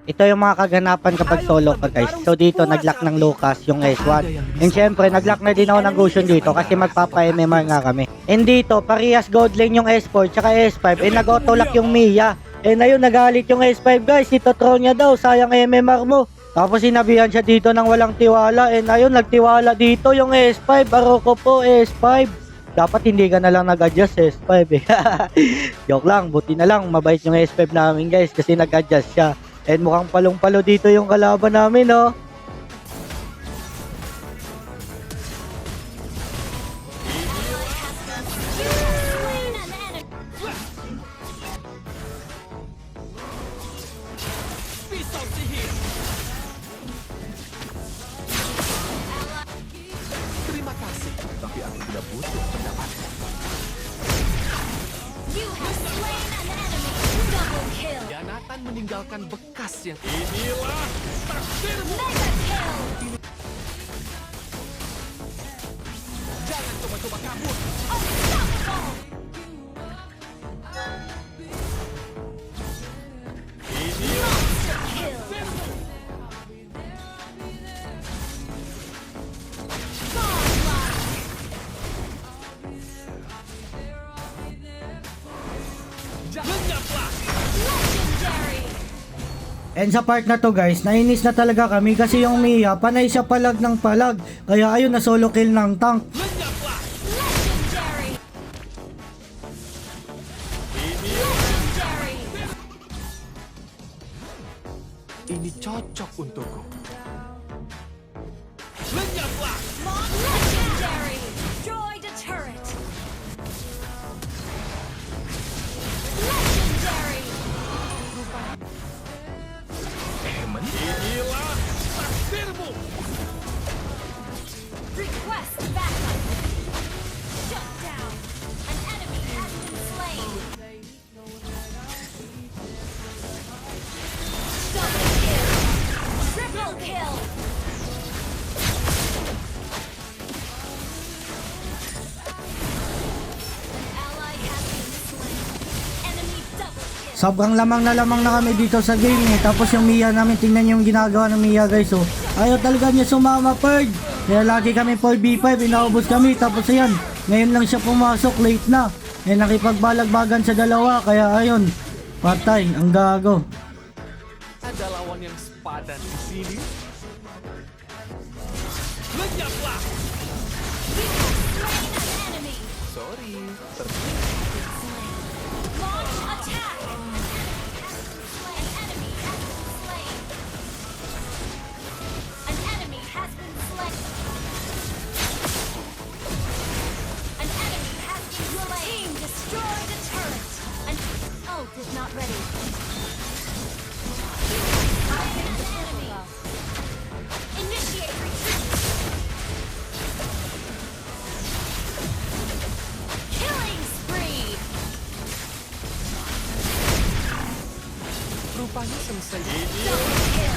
Ito yung mga kaganapan kapag solo ka guys. So dito naglock ng Lucas yung S1. And syempre naglock na din ako ng Gusion dito kasi magpapa-MMR nga kami. And dito parehas gold lane yung S4 tsaka S5. And nag-autolock yung Mia. And ayun nagalit yung S5 guys. Ito-throw niya daw, sayang MMR mo. Tapos sinabihan siya dito ng walang tiwala. And ayun nagtiwala dito yung S5. Aroko po S5. Dapat hindi ka na lang nag-adjust S5 eh. Joke lang, buti na lang mabait yung S5 namin guys kasi nag-adjust siya. And mukhang palong-palo dito yung kalaban namin, no? Terima kasih, tapi aku tidak butuh pendapat. You have slain an enemy. Double kill. Khianatan meninggalkan bekas yang inilah takdirmu. Mega kill. Jangan coba-coba kabur. Unstoppable. Monster kill. Godlike. Lenyaplah. Legendary. And sa part na to guys, nainis na talaga kami kasi yung Mia, panay siya palag ng palag. Kaya ayun na solo kill ng tank. Lenyaplah. Legendary. Legendary. Ini cocok untukku. Lenyaplah. Legendary. Destroyed a turret. Legendary. Inilah takdirmu. Request backup. Shut down. An enemy has been slain. Double kill. Triple kill. An ally has been slain. Enemy double kill. Sobrang lamang na kami dito sa game eh. Tapos yung Mia namin, tingnan yung ginagawa ng Mia guys. Oh. Ayaw talaga niya sumama Perd. Kaya lagi kami 4v5, inaubos kami. Tapos ayan, ngayon lang siya pumasok, late na. Eh nakipagbalagbagan sa dalawa, kaya ayun, patay, ang gago. Ada lawan yang sepadan di sini. Lenyaplah. Slain an enemy. Sorry, Launch attack. An enemy has been slain. An enemy has been slain. An enemy has been slain. Team destroyed a turret. An ult is not ready. Slain an enemy. Initiate retreat. Killing spree. rupanya selesai. Double kill.